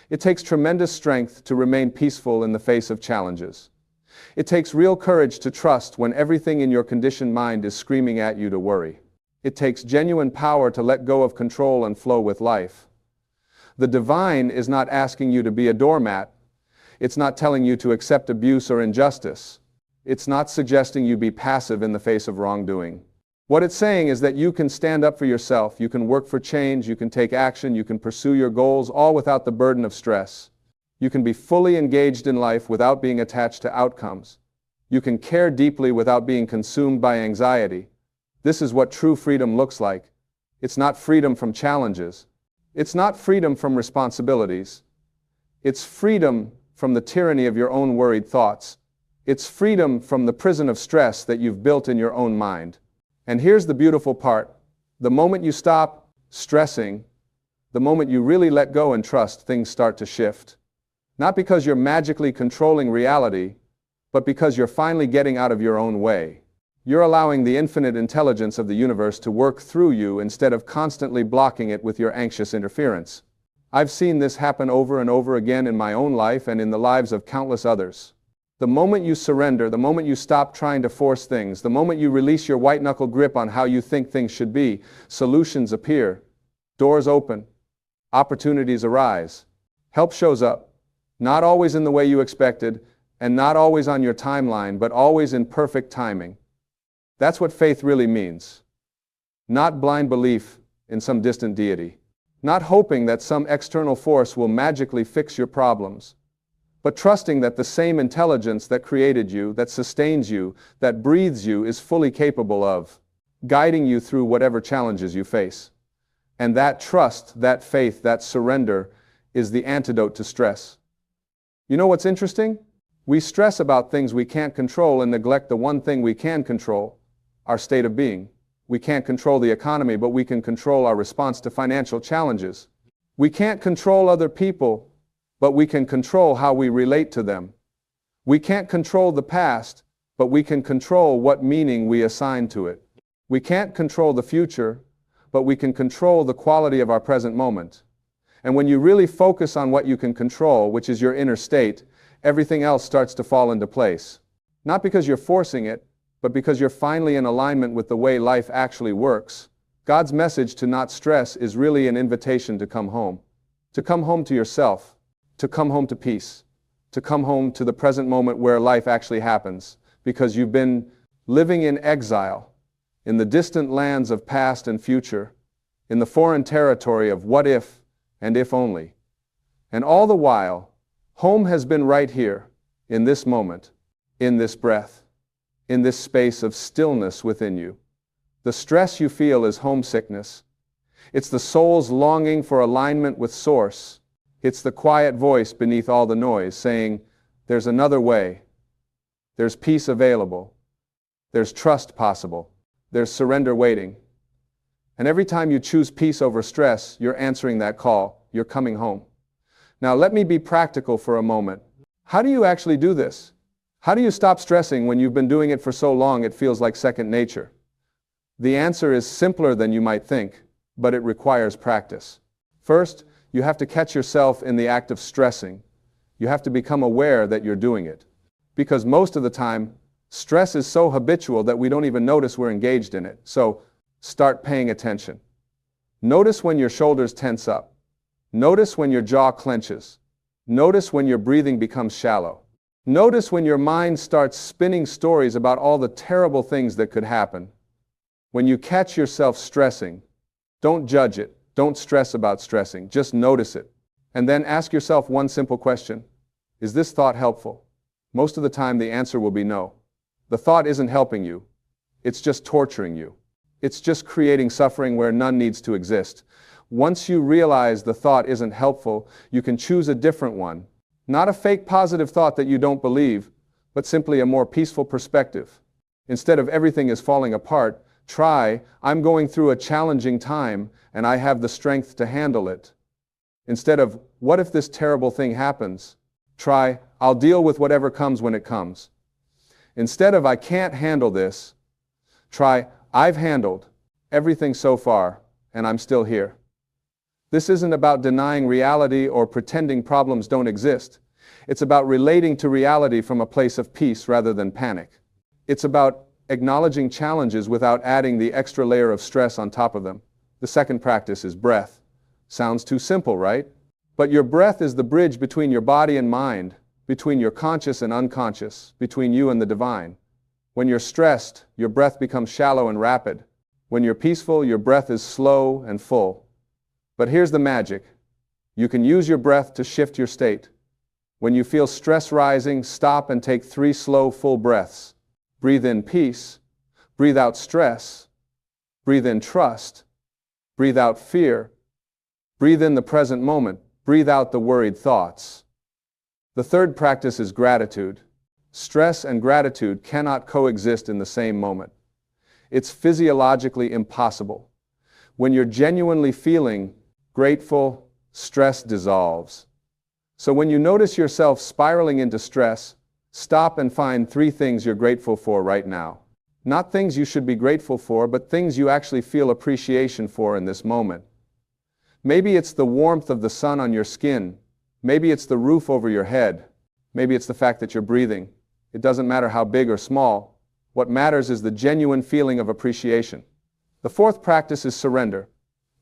It takes tremendous strength to remain peaceful in the face of challenges. It takes real courage to trust when everything in your conditioned mind is screaming at you to worry. It takes genuine power to let go of control and flow with life. The divine is not asking you to be a doormat. It's not telling you to accept abuse or injustice. It's not suggesting you be passive in the face of wrongdoing. What it's saying is that you can stand up for yourself, you can work for change, you can take action, you can pursue your goals, all without the burden of stress. You can be fully engaged in life without being attached to outcomes. You can care deeply without being consumed by anxiety. This is what true freedom looks like. It's not freedom from challenges. It's not freedom from responsibilities. It's freedom from the tyranny of your own worried thoughts. It's freedom from the prison of stress that you've built in your own mind. And here's the beautiful part. The moment you stop stressing, the moment you really let go and trust, things start to shift. Not because you're magically controlling reality, but because you're finally getting out of your own way. You're allowing the infinite intelligence of the universe to work through you instead of constantly blocking it with your anxious interference. I've seen this happen over and over again in my own life and in the lives of countless others. The moment you surrender, the moment you stop trying to force things, the moment you release your white-knuckle grip on how you think things should be, solutions appear, doors open, opportunities arise, help shows up, not always in the way you expected, and not always on your timeline, but always in perfect timing. That's what faith really means. Not blind belief in some distant deity, not hoping that some external force will magically fix your problems, but trusting that the same intelligence that created you, that sustains you, that breathes you is fully capable of guiding you through whatever challenges you face. And that trust, that faith, that surrender is the antidote to stress. You know what's interesting? We stress about things we can't control and neglect the one thing we can control, our state of being. We can't control the economy, but we can control our response to financial challenges. We can't control other people, but we can control how we relate to them. We can't control the past, but we can control what meaning we assign to it. We can't control the future, but we can control the quality of our present moment. And when you really focus on what you can control, which is your inner state, everything else starts to fall into place. Not because you're forcing it, but because you're finally in alignment with the way life actually works. God's message to not stress is really an invitation to come home to yourself, to come home to peace, to come home to the present moment where life actually happens, because you've been living in exile, in the distant lands of past and future, in the foreign territory of what if and if only. And all the while, home has been right here, in this moment, in this breath, in this space of stillness within you. The stress you feel is homesickness. It's the soul's longing for alignment with Source. It's the quiet voice beneath all the noise saying, there's another way. There's peace available. There's trust possible. There's surrender waiting. And every time you choose peace over stress, you're answering that call. You're coming home. Now let me be practical for a moment. How do you actually do this? How do you stop stressing when you've been doing it for so long it feels like second nature? The answer is simpler than you might think, but it requires practice. First, you have to catch yourself in the act of stressing. You have to become aware that you're doing it. Because most of the time, stress is so habitual that we don't even notice we're engaged in it. So, start paying attention. Notice when your shoulders tense up. Notice when your jaw clenches. Notice when your breathing becomes shallow. Notice when your mind starts spinning stories about all the terrible things that could happen. When you catch yourself stressing, don't judge it. Don't stress about stressing. Just notice it. And then ask yourself one simple question. Is this thought helpful? Most of the time the answer will be no. The thought isn't helping you. It's just torturing you. It's just creating suffering where none needs to exist. Once you realize the thought isn't helpful, you can choose a different one. Not a fake positive thought that you don't believe, but simply a more peaceful perspective. Instead of everything is falling apart, try, I'm going through a challenging time and I have the strength to handle it. Instead of, what if this terrible thing happens? Try, I'll deal with whatever comes when it comes. Instead of, I can't handle this, try, I've handled everything so far and I'm still here. This isn't about denying reality or pretending problems don't exist. It's about relating to reality from a place of peace rather than panic. It's about acknowledging challenges without adding the extra layer of stress on top of them. The second practice is breath. Sounds too simple, right? But your breath is the bridge between your body and mind, between your conscious and unconscious, between you and the divine. When you're stressed, your breath becomes shallow and rapid. When you're peaceful, your breath is slow and full. But here's the magic. You can use your breath to shift your state. When you feel stress rising, stop and take 3 slow, full breaths. Breathe in peace. Breathe out stress. Breathe in trust. Breathe out fear. Breathe in the present moment. Breathe out the worried thoughts. The third practice is gratitude. Stress and gratitude cannot coexist in the same moment. It's physiologically impossible. When you're genuinely feeling grateful, stress dissolves. So when you notice yourself spiraling into stress, stop and find 3 things you're grateful for right now. Not things you should be grateful for, but things you actually feel appreciation for in this moment. Maybe it's the warmth of the sun on your skin. Maybe it's the roof over your head. Maybe it's the fact that you're breathing. It doesn't matter how big or small. What matters is the genuine feeling of appreciation. The fourth practice is surrender.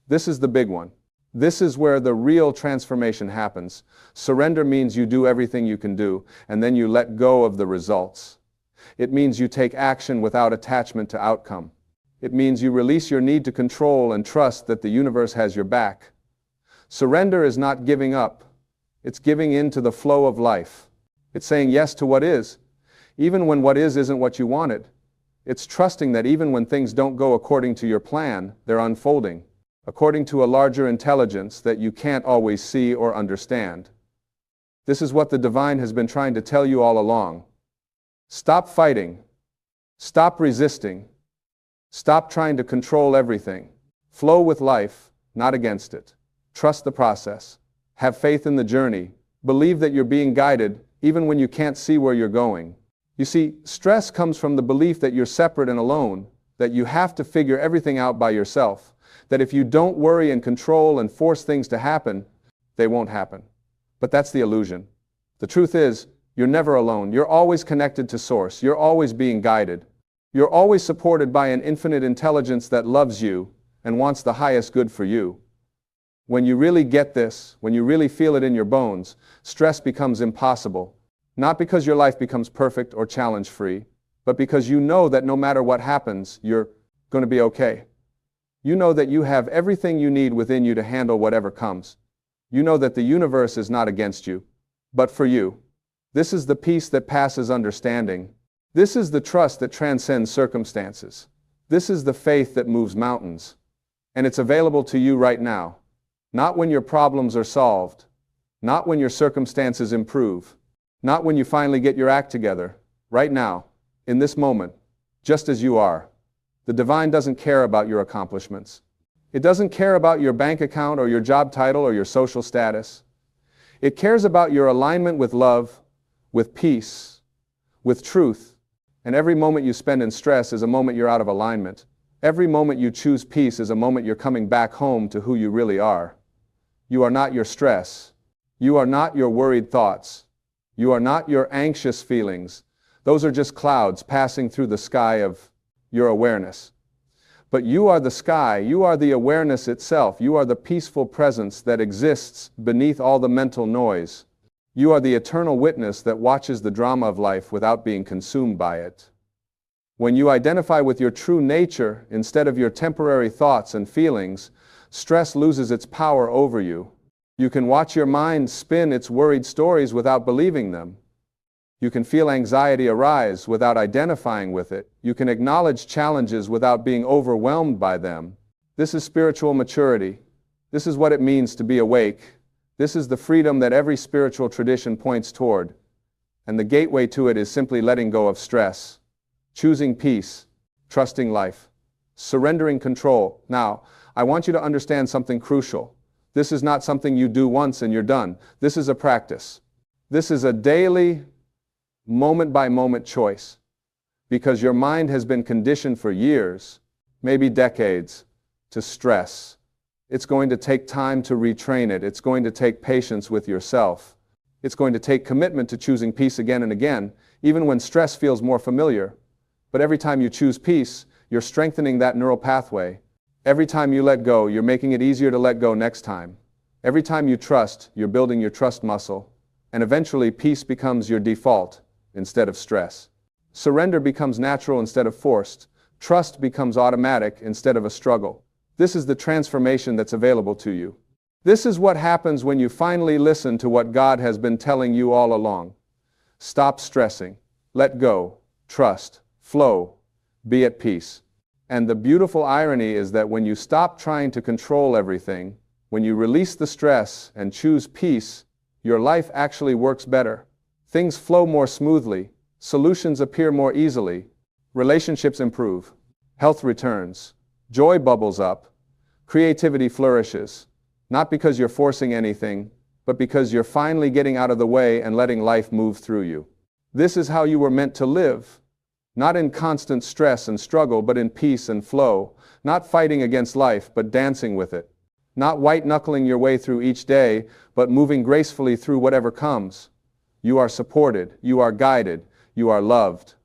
This is the big one. This is where the real transformation happens. Surrender means you do everything you can do, and then you let go of the results. It means you take action without attachment to outcome. It means you release your need to control and trust that the universe has your back. Surrender is not giving up. It's giving in to the flow of life. It's saying yes to what is, even when what is isn't what you wanted. It's trusting that even when things don't go according to your plan, they're unfolding, according to a larger intelligence that you can't always see or understand. This is what the divine has been trying to tell you all along. Stop fighting. Stop resisting. Stop trying to control everything. Flow with life, not against it. Trust the process. Have faith in the journey, Believe that you're being guided, even when you can't see where you're going. You see, stress comes from the belief that you're separate and alone, that you have to figure everything out by yourself, that if you don't worry and control and force things to happen, they won't happen. But that's the illusion. The truth is, you're never alone. You're always connected to Source. You're always being guided. You're always supported by an infinite intelligence that loves you and wants the highest good for you. When you really get this, when you really feel it in your bones, stress becomes impossible. Not because your life becomes perfect or challenge-free, but because you know that no matter what happens, you're going to be okay. You know that you have everything you need within you to handle whatever comes. You know that the universe is not against you, but for you. This is the peace that passes understanding. This is the trust that transcends circumstances. This is the faith that moves mountains. And it's available to you right now. Not when your problems are solved. Not when your circumstances improve. Not when you finally get your act together. Right now, in this moment, just as you are. The divine doesn't care about your accomplishments. It doesn't care about your bank account or your job title or your social status. It cares about your alignment with love, with peace, with truth. And every moment you spend in stress is a moment you're out of alignment. Every moment you choose peace is a moment you're coming back home to who you really are. You are not your stress. You are not your worried thoughts. You are not your anxious feelings. Those are just clouds passing through the sky of your awareness. But you are the sky. You are the awareness itself. You are the peaceful presence that exists beneath all the mental noise. You are the eternal witness that watches the drama of life without being consumed by it. When you identify with your true nature instead of your temporary thoughts and feelings, stress loses its power over you. You can watch your mind spin its worried stories without believing them. You can feel anxiety arise without identifying with it. You can acknowledge challenges without being overwhelmed by them. This is spiritual maturity. This is what it means to be awake. This is the freedom that every spiritual tradition points toward. And the gateway to it is simply letting go of stress, choosing peace, trusting life, surrendering control. Now, I want you to understand something crucial. This is not something you do once and you're done. This is a practice. This is a daily, moment-by-moment choice. Because your mind has been conditioned for years, maybe decades, to stress. It's going to take time to retrain it. It's going to take patience with yourself. It's going to take commitment to choosing peace again and again, even when stress feels more familiar. But every time you choose peace, you're strengthening that neural pathway. Every time you let go, you're making it easier to let go next time. Every time you trust, you're building your trust muscle. And eventually, peace becomes your default instead of stress. Surrender becomes natural instead of forced. Trust becomes automatic instead of a struggle. This is the transformation that's available to you. This is what happens when you finally listen to what God has been telling you all along. Stop stressing. Let go. Trust. Flow. Be at peace. And the beautiful irony is that when you stop trying to control everything, when you release the stress and choose peace, your life actually works better. Things flow more smoothly. Solutions appear more easily. Relationships improve. Health returns. Joy bubbles up. Creativity flourishes. Not because you're forcing anything, but because you're finally getting out of the way and letting life move through you. This is how you were meant to live. Not in constant stress and struggle, but in peace and flow. Not fighting against life, but dancing with it. Not white-knuckling your way through each day, but moving gracefully through whatever comes. You are supported. You are guided. You are loved.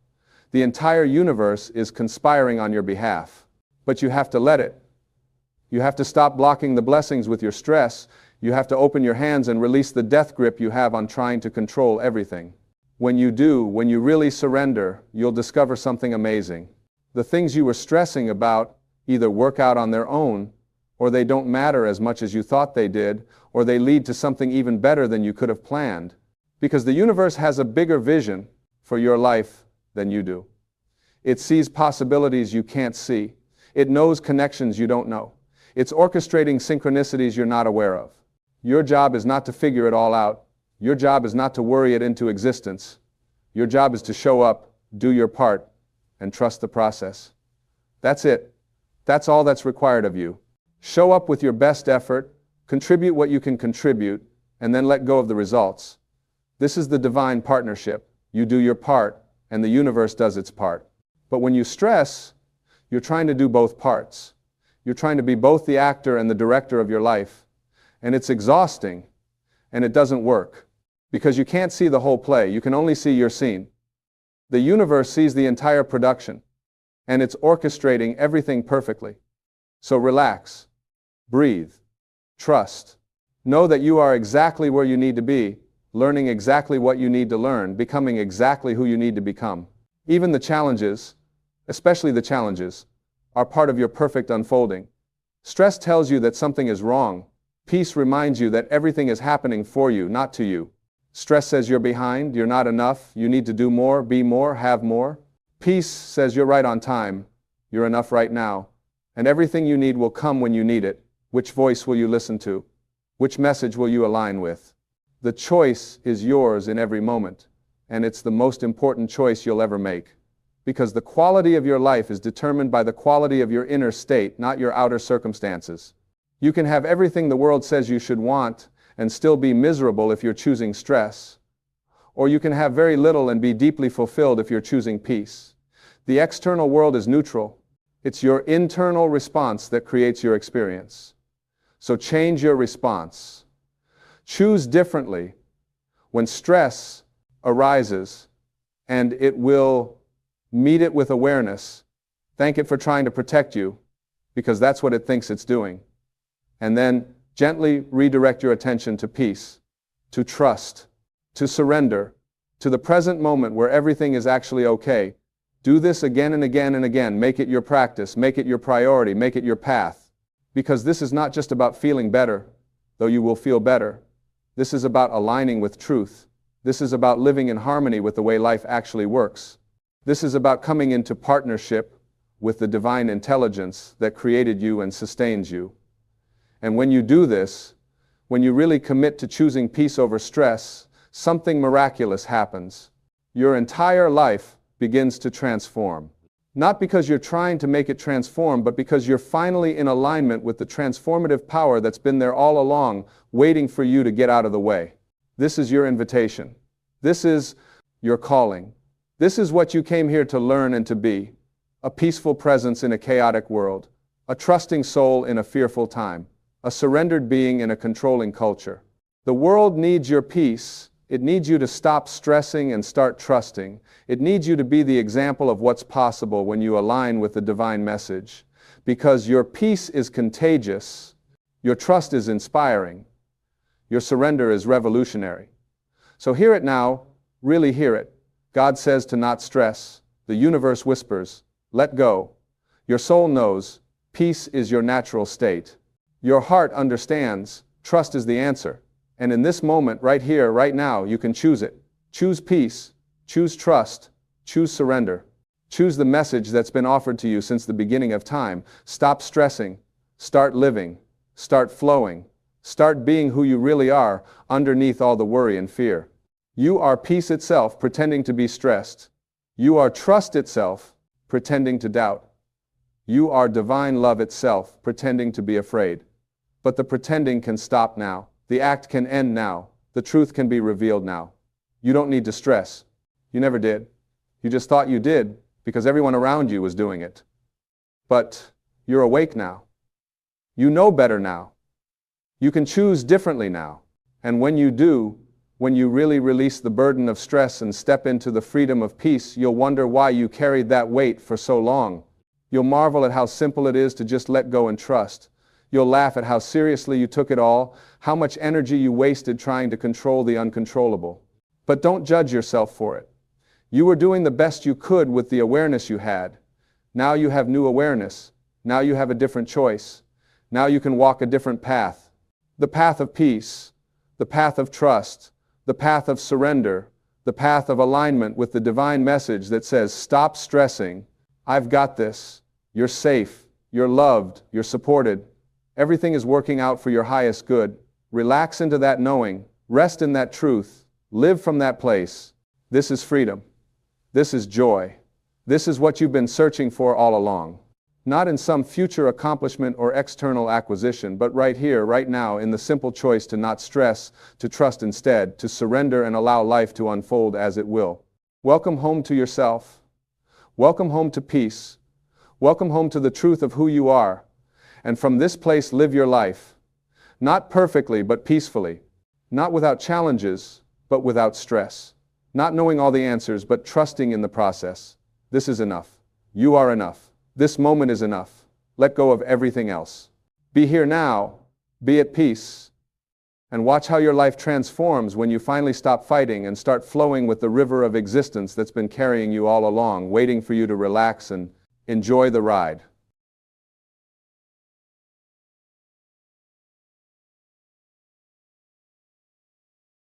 The entire universe is conspiring on your behalf. But you have to let it. You have to stop blocking the blessings with your stress. You have to open your hands and release the death grip you have on trying to control everything. When you do, when you really surrender, you'll discover something amazing. The things you were stressing about either work out on their own, or they don't matter as much as you thought they did, or they lead to something even better than you could have planned. Because the universe has a bigger vision for your life than you do. It sees possibilities you can't see. It knows connections you don't know. It's orchestrating synchronicities you're not aware of. Your job is not to figure it all out. Your job is not to worry it into existence. Your job is to show up, do your part, and trust the process. That's it. That's all that's required of you. Show up with your best effort, contribute what you can contribute, and then let go of the results. This is the divine partnership. You do your part, and the universe does its part. But when you stress, you're trying to do both parts. You're trying to be both the actor and the director of your life. And it's exhausting, and it doesn't work. Because you can't see the whole play, you can only see your scene. The universe sees the entire production, and it's orchestrating everything perfectly. So relax, breathe, trust. Know that you are exactly where you need to be, learning exactly what you need to learn, becoming exactly who you need to become. Even the challenges, especially the challenges, are part of your perfect unfolding. Stress tells you that something is wrong. Peace reminds you that everything is happening for you, not to you. Stress says you're behind, you're not enough, you need to do more, be more, have more. Peace says you're right on time, you're enough right now, and everything you need will come when you need it. Which voice will you listen to? Which message will you align with? The choice is yours in every moment, and it's the most important choice you'll ever make. Because the quality of your life is determined by the quality of your inner state, not your outer circumstances. You can have everything the world says you should want and still be miserable if you're choosing stress. Or you can have very little and be deeply fulfilled if you're choosing peace. The external world is neutral. It's your internal response that creates your experience. So change your response. Choose differently when stress arises, and it will meet it with awareness. Thank it for trying to protect you, because that's what it thinks it's doing. And then gently redirect your attention to peace, to trust, to surrender, to the present moment where everything is actually okay. Do this again and again and again. Make it your practice, make it your priority, make it your path. Because this is not just about feeling better, though you will feel better. This is about aligning with truth. This is about living in harmony with the way life actually works. This is about coming into partnership with the divine intelligence that created you and sustains you. And when you do this, when you really commit to choosing peace over stress, something miraculous happens. Your entire life begins to transform. Not because you're trying to make it transform, but because you're finally in alignment with the transformative power that's been there all along, waiting for you to get out of the way. This is your invitation. This is your calling. This is what you came here to learn and to be. A peaceful presence in a chaotic world. A trusting soul in a fearful time. A surrendered being in a controlling culture. The world needs your peace. It needs you to stop stressing and start trusting. It needs you to be the example of what's possible when you align with the divine message. Because your peace is contagious, your trust is inspiring, your surrender is revolutionary. So hear it now, really hear it. God says to not stress. The universe whispers, let go. Your soul knows, peace is your natural state. Your heart understands, trust is the answer. And in this moment, right here, right now, you can choose it. Choose peace, choose trust, choose surrender. Choose the message that's been offered to you since the beginning of time. Stop stressing, start living, start flowing, start being who you really are underneath all the worry and fear. You are peace itself pretending to be stressed. You are trust itself pretending to doubt. You are divine love itself pretending to be afraid. But the pretending can stop now. The act can end now. The truth can be revealed now. You don't need to stress. You never did. You just thought you did because everyone around you was doing it. But you're awake now. You know better now. You can choose differently now. And when you do, when you really release the burden of stress and step into the freedom of peace, you'll wonder why you carried that weight for so long. You'll marvel at how simple it is to just let go and trust. You'll laugh at how seriously you took it all, how much energy you wasted trying to control the uncontrollable. But don't judge yourself for it. You were doing the best you could with the awareness you had. Now you have new awareness. Now you have a different choice. Now you can walk a different path. The path of peace, the path of trust, the path of surrender, the path of alignment with the divine message that says, stop stressing. I've got this. You're safe. You're loved. You're supported. Everything is working out for your highest good. Relax into that knowing. Rest in that truth. Live from that place. This is freedom. This is joy. This is what you've been searching for all along. Not in some future accomplishment or external acquisition, but right here, right now, in the simple choice to not stress, to trust instead, to surrender and allow life to unfold as it will. Welcome home to yourself. Welcome home to peace. Welcome home to the truth of who you are. And from this place, live your life. Not perfectly, but peacefully. Not without challenges, but without stress. Not knowing all the answers, but trusting in the process. This is enough. You are enough. This moment is enough. Let go of everything else. Be here now. Be at peace. And watch how your life transforms when you finally stop fighting and start flowing with the river of existence that's been carrying you all along, waiting for you to relax and enjoy the ride.